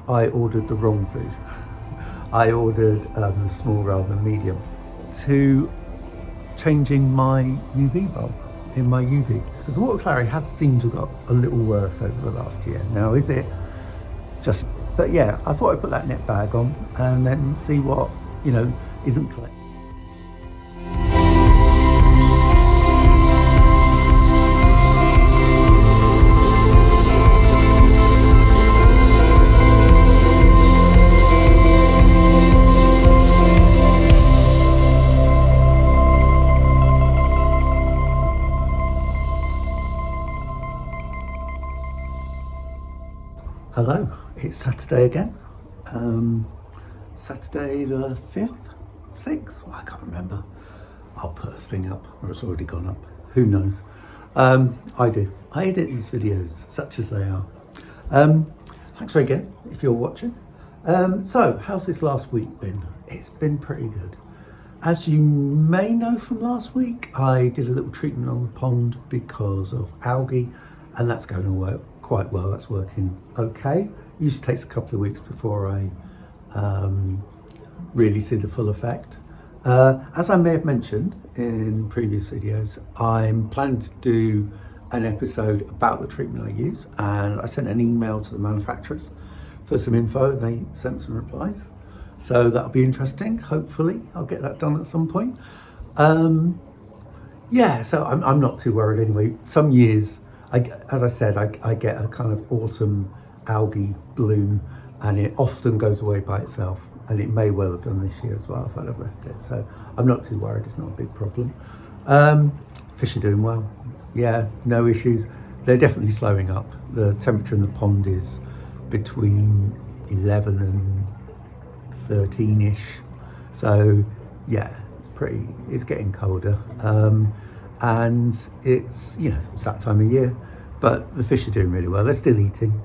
I ordered the wrong food. I ordered the small rather than medium, to changing my UV bulb in my UV, because the water clarity has seemed to have got a little worse over the last year. Now, is it just, but yeah, I thought I'd put that net bag on and then see what, isn't collected. Hello, it's Saturday again. Saturday the 5th, 6th, I can't remember. I'll put a thing up, or it's already gone up, who knows. I edit these videos, such as they are. Thanks again, if you're watching. So, how's this last week been? It's been pretty good. As you may know from last week, I did a little treatment on the pond because of algae, and that's going to work quite well. That's working okay. Usually takes a couple of weeks before I really see the full effect. As I may have mentioned in previous videos, I'm planning to do an episode about the treatment I use, and I sent an email to the manufacturers for some info, and they sent some replies. So that'll be interesting. Hopefully I'll get that done at some point. Yeah, so I'm not too worried anyway. Some years, as I said, I get a kind of autumn algae bloom, and it often goes away by itself, and it may well have done this year as well if I'd have left it. So I'm not too worried, it's not a big problem. Fish are doing well. Yeah, no issues. They're definitely slowing up. The temperature in the pond is between 11 and 13-ish. So yeah, it's getting colder. And it's, it's that time of year, but the fish are doing really well. They're still eating.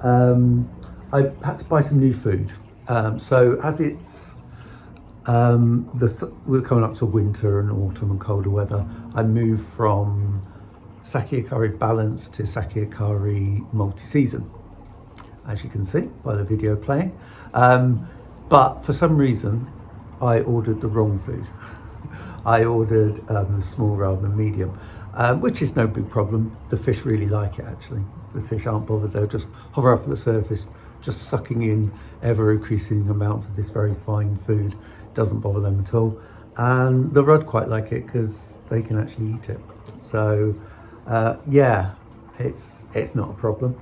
I had to buy some new food. So as it's, we're coming up to winter and autumn and colder weather, I moved from Sakiakari Balance to Sakiakari Multi-Season, as you can see by the video playing. But for some reason, I ordered the wrong food. I ordered the small rather than medium, which is no big problem. The fish really like it, actually. The fish aren't bothered. They'll just hover up at the surface, just sucking in ever increasing amounts of this very fine food. Doesn't bother them at all. And the rudd quite like it because they can actually eat it. So yeah, it's not a problem.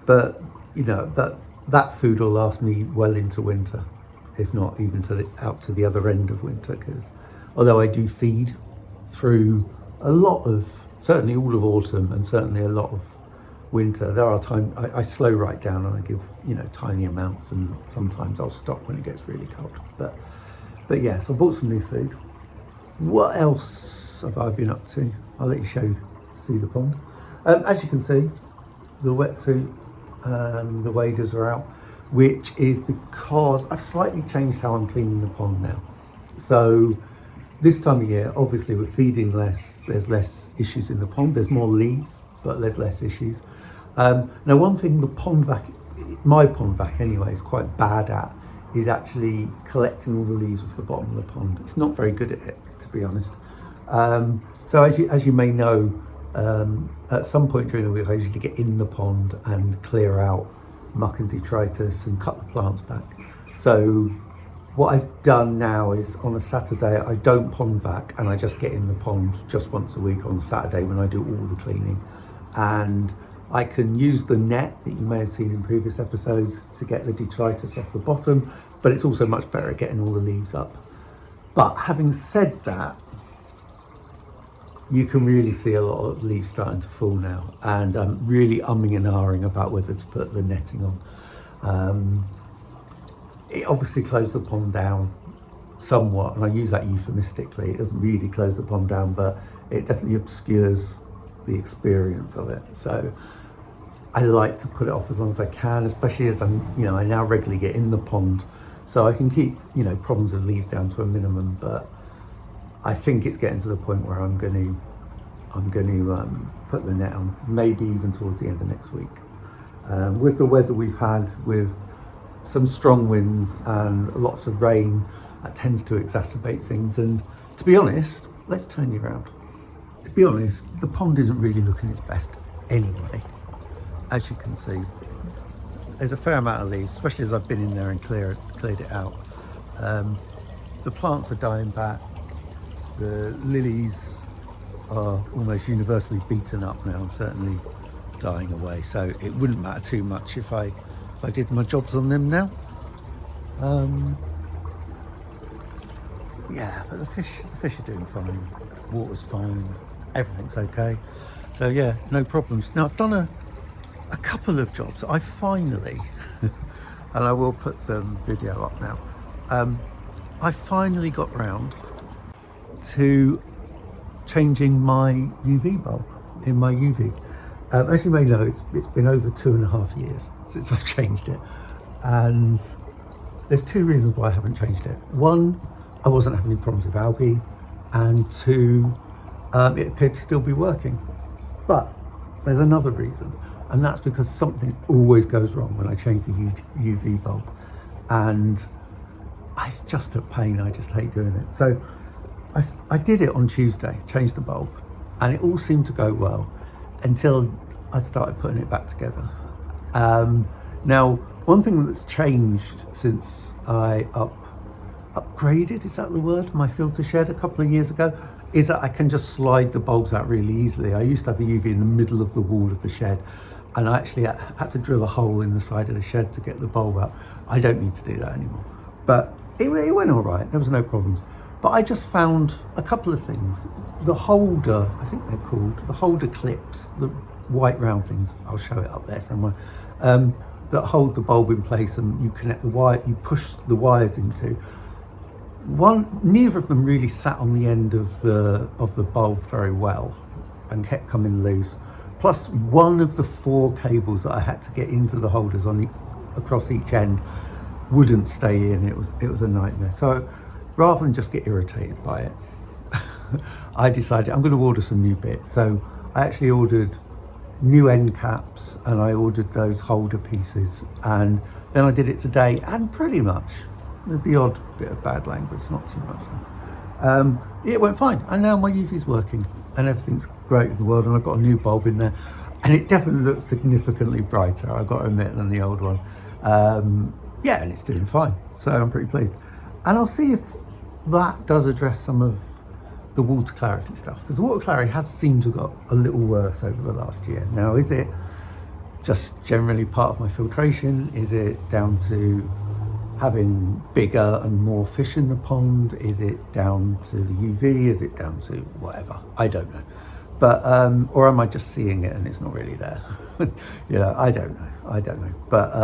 But that food will last me well into winter, if not even out to the other end of winter, because although I do feed through a lot of, certainly all of autumn and certainly a lot of winter, there are times I slow right down and I give, tiny amounts, and sometimes I'll stop when it gets really cold. But yes, I bought some new food. What else have I been up to? I'll let you see the pond. As you can see, the wetsuit and the waders are out, which is because I've slightly changed how I'm cleaning the pond now. So this time of year, obviously we're feeding less, there's less issues in the pond, there's more leaves, but there's less issues. Now one thing my pond vac anyway, is quite bad at is actually collecting all the leaves off the bottom of the pond. It's not very good at it, to be honest. So as you may know, at some point during the week I usually get in the pond and clear out muck and detritus and cut the plants back. So what I've done now is on a Saturday I don't pond vac, and I just get in the pond just once a week on a Saturday when I do all the cleaning. And I can use the net that you may have seen in previous episodes to get the detritus off the bottom, but it's also much better at getting all the leaves up. But having said that, you can really see a lot of leaves starting to fall now, and I'm really umming and ahhing about whether to put the netting on. It obviously closed the pond down somewhat, and I use that euphemistically. It doesn't really close the pond down, but it definitely obscures the experience of it. So I like to put it off as long as I can, especially as I'm, I now regularly get in the pond, so I can keep, problems with leaves down to a minimum. But I think it's getting to the point where I'm going to put the net on, maybe even towards the end of next week. With the weather we've had, with some strong winds and lots of rain, that tends to exacerbate things. And to be honest, let's turn you around. To be honest, the pond isn't really looking its best anyway. As you can see, there's a fair amount of leaves, especially as I've been in there and cleared it out. The plants are dying back. The lilies are almost universally beaten up now and certainly dying away. So it wouldn't matter too much if I did my jobs on them now. Yeah, but the fish are doing fine. Water's fine. Everything's okay. So yeah, no problems. Now I've done a couple of jobs. I finally, and I will put some video up now. I finally got round to changing my UV bulb in my UV. As you may know, it's been over 2.5 years since I've changed it, and there's two reasons why I haven't changed it. One, I wasn't having any problems with algae, and two, it appeared to still be working. But there's another reason, and that's because something always goes wrong when I change the UV bulb, and it's just a pain. I just hate doing it. So I did it on Tuesday, changed the bulb, and it all seemed to go well until I started putting it back together. Now, one thing that's changed since I upgraded, is that the word, my filter shed a couple of years ago, is that I can just slide the bulbs out really easily. I used to have the UV in the middle of the wall of the shed, and I actually had to drill a hole in the side of the shed to get the bulb out. I don't need to do that anymore. But it went all right, there was no problems. But I just found a couple of things. The holder, I think they're called, the holder clips, the white round things, I'll show it up there somewhere, that hold the bulb in place, and you connect the wire, you push the wires into. Neither of them really sat on the end of the bulb very well and kept coming loose. Plus, one of the 4 cables that I had to get into the holders across each end wouldn't stay in. It was a nightmare. So rather than just get irritated by it, I decided I'm going to order some new bits. So I actually ordered new end caps, and I ordered those holder pieces, and then I did it today, and pretty much with the odd bit of bad language, not too much though. It went fine, and now my UV's working and everything's great with the world, and I've got a new bulb in there, and it definitely looks significantly brighter, I've got to admit, than the old one. Yeah, and it's doing fine, so I'm pretty pleased. And I'll see if that does address some of the water clarity stuff, because the water clarity has seemed to have got a little worse over the last year. Now, is it just generally part of my filtration? Is it down to having bigger and more fish in the pond? Is it down to the UV? Is it down to whatever? I don't know. But or am I just seeing it and it's not really there? You know, I don't know. But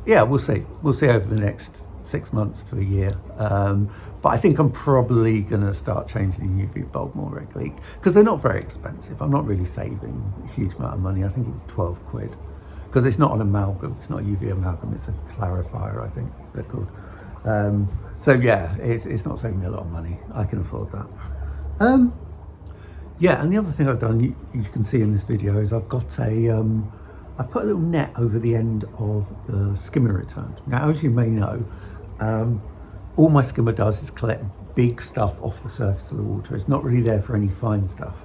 yeah, we'll see over the next 6 months to a year. But I think I'm probably going to start changing the UV bulb more regularly, because they're not very expensive. I'm not really saving a huge amount of money. I think it's 12 quid, because it's not an amalgam. It's not a UV amalgam. It's a clarifier, I think they're called. So yeah, it's not saving me a lot of money. I can afford that. Yeah, and the other thing I've done, you can see in this video, is I've got I've put a little net over the end of the skimmer return. Now, as you may know, all my skimmer does is collect big stuff off the surface of the water. It's not really there for any fine stuff.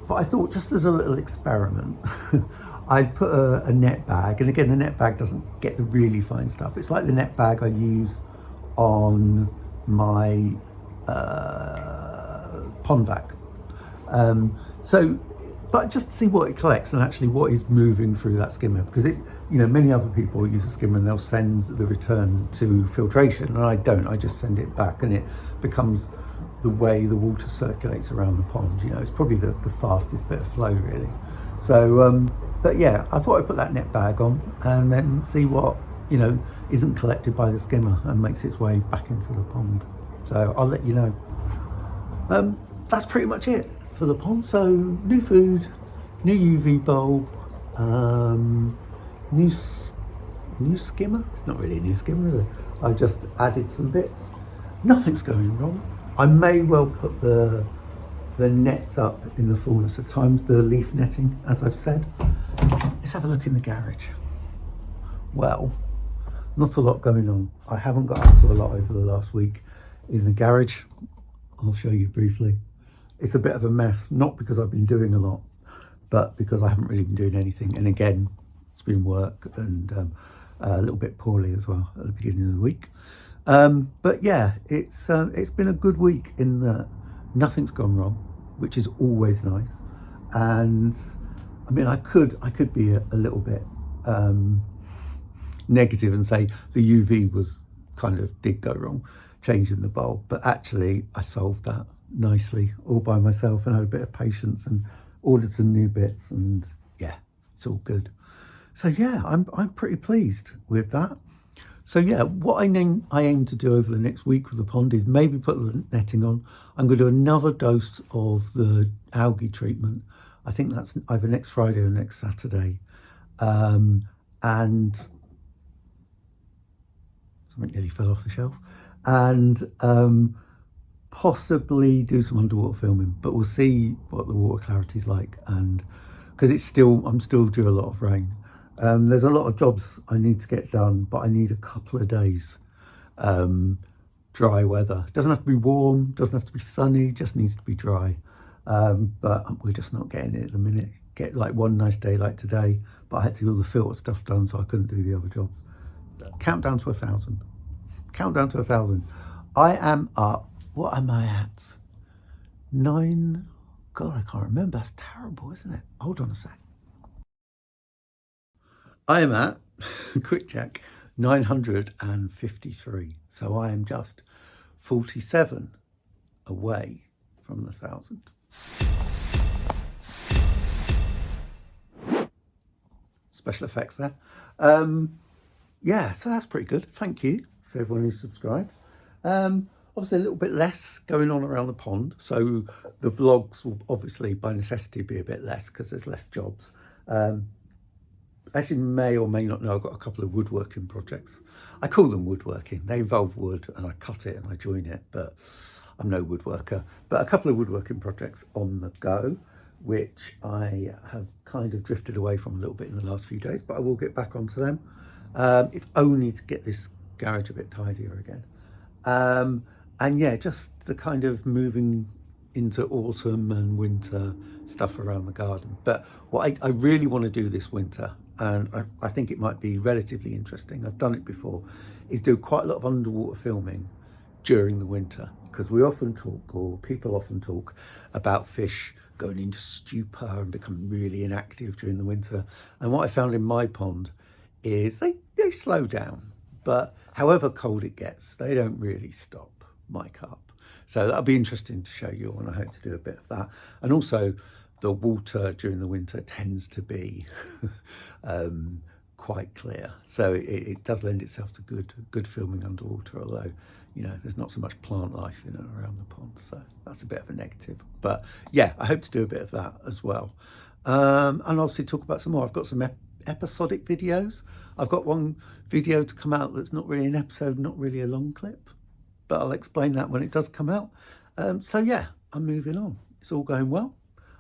But I thought, just as a little experiment, I'd put a net bag, and again, the net bag doesn't get the really fine stuff. It's like the net bag I use on my pond vac. But just to see what it collects and actually what is moving through that skimmer, because many other people use a skimmer and they'll send the return to filtration, and I don't. I just send it back, and it becomes the way the water circulates around the pond. It's probably the fastest bit of flow, really. So, but yeah, I thought I'd put that net bag on and then see what isn't collected by the skimmer and makes its way back into the pond. So I'll let you know. That's pretty much it for the pond. So new food, new UV bulb, new skimmer. It's not really a new skimmer, is it? I just added some bits. Nothing's going wrong. I may well put the nets up in the fullness of time, the leaf netting, as I've said. Let's have a look in the garage. Well, not a lot going on. I haven't got up to a lot over the last week in the garage. I'll show you briefly. It's a bit of a mess, not because I've been doing a lot, but because I haven't really been doing anything. And again, it's been work and a little bit poorly as well at the beginning of the week. But yeah, it's been a good week in that nothing's gone wrong, which is always nice. And I mean, I could be a little bit negative and say the UV did go wrong, changing the bulb, but actually I solved that nicely all by myself and had a bit of patience and ordered some new bits, and yeah, it's all good. So yeah, I'm pretty pleased with that. So yeah, what I aim to do over the next week with the pond is maybe put the netting on. I'm going to do another dose of the algae treatment. I think that's either next Friday or next Saturday. And something nearly fell off the shelf. And possibly do some underwater filming, but we'll see what the water clarity is like. And because I'm still due a lot of rain. There's a lot of jobs I need to get done, but I need a couple of days dry weather. Doesn't have to be warm, doesn't have to be sunny, just needs to be dry. But we're just not getting it at the minute. Get like one nice day like today, but I had to get all the filter stuff done, so I couldn't do the other jobs. So, countdown to 1,000. Countdown to 1,000. I am up. What am I at? 9. God, I can't remember. That's terrible, isn't it? Hold on a sec. I am at, quick check, 953. So I am just 47 away from the 1,000. Special effects there. Yeah, so that's pretty good. Thank you for everyone who's subscribed. Obviously a little bit less going on around the pond, so the vlogs will obviously by necessity be a bit less because there's less jobs. As you may or may not know, I've got a couple of woodworking projects. I call them woodworking. They involve wood and I cut it and I join it, but I'm no woodworker. But a couple of woodworking projects on the go, which I have kind of drifted away from a little bit in the last few days, but I will get back onto them, if only to get this garage a bit tidier again. And yeah, just the kind of moving into autumn and winter stuff around the garden. But what I really want to do this winter, and I think it might be relatively interesting, I've done it before, is do quite a lot of underwater filming during the winter, because we often talk, or people often talk, about fish going into stupor and becoming really inactive during the winter. And what I found in my pond is they slow down, but however cold it gets, they don't really stop, my carp. So that'll be interesting to show you, and I hope to do a bit of that. And also the water during the winter tends to be quite clear, so it does lend itself to good filming underwater, although there's not so much plant life in and around the pond, so that's a bit of a negative. But yeah, I hope to do a bit of that as well, and obviously talk about some more. I've got some episodic videos. I've got one video to come out that's not really an episode, not really a long clip, but I'll explain that when it does come out. So yeah, I'm moving on. It's all going well.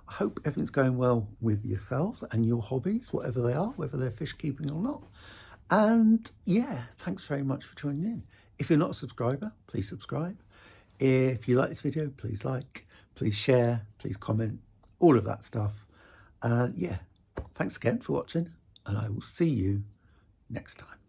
I hope everything's going well with yourselves and your hobbies, whatever they are, whether they're fish keeping or not. And yeah, thanks very much for joining in. If you're not a subscriber, please subscribe. If you like this video, please like, please share, please comment, all of that stuff. And yeah, thanks again for watching, and I will see you next time.